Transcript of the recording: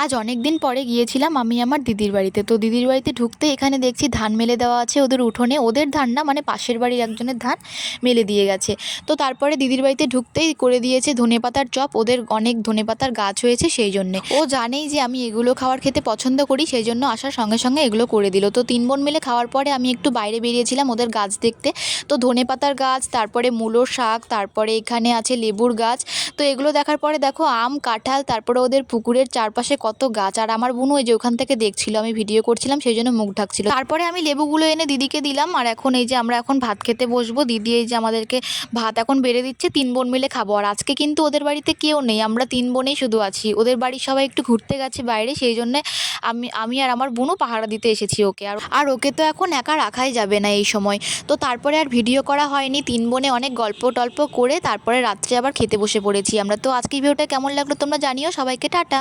আজ অনেক দিন পরে গিয়েছিলাম আমি আমার দিদির বাড়িতে। তো দিদির বাড়িতে ঢুকতে এখানে দেখছি ধান মেলে দেওয়া আছে ওদের উঠোনে। ওদের ধান না, মানে পাশের বাড়ির একজনের ধান মেলে দিয়ে গেছে। তো তারপরে দিদির বাড়িতে ঢুকতেই করে দিয়েছে ধনেপাতার চপ। ওদের অনেক ধনেপাতার গাছ হয়েছে সেই জন্যে। ও জানেই যে আমি এগুলো খাওয়ার খেতে পছন্দ করি, সেই জন্য আসার সঙ্গে সঙ্গে এগুলো করে দিল। তো তিন বোন মিলে খাওয়ার পরে আমি একটু বাইরে বেরিয়েছিলাম ওদের গাছ দেখতে। তো ধনেপাতার গাছ, তারপরে মূলোর শাক, তারপরে এখানে আছে লেবুর গাছ। তো এগুলো দেখার পরে দেখো আম, কাঁঠাল, তারপরে ওদের পুকুরের চারপাশে কত গাছ। আর আমার বোনও ওই যে ওখান থেকে দেখছিল, আমি ভিডিও করছিলাম সেই জন্য মুখ ঢাকছিল। তারপরে আমি লেবুগুলো এনে দিদিকে দিলাম। আর এখন এই যে আমরা এখন ভাত খেতে বসবো। দিদি এই যে আমাদেরকে ভাত এখন বেড়ে দিচ্ছে, তিন বোন মিলে খাবো। আর আজকে কিন্তু ওদের বাড়িতে কেউ নেই, আমরা তিন বোনেই শুধু আছি। ওদের বাড়ির সবাই একটু ঘুরতে গেছে বাইরে, সেই জন্য আমি আর আমার বোনও পাহারা দিতে এসেছি ওকে। আর ওকে তো এখন একা রাখাই যাবে না এই সময়। তো তারপরে আর ভিডিও করা হয়নি। তিন বোনে অনেক গল্প টল্প করে তারপরে রাত্রে আবার খেতে বসে পড়েছি আমরা। তো আজকের ভিডিওটা কেমন লাগলো তোমরা জানিও। সবাইকে টাটা।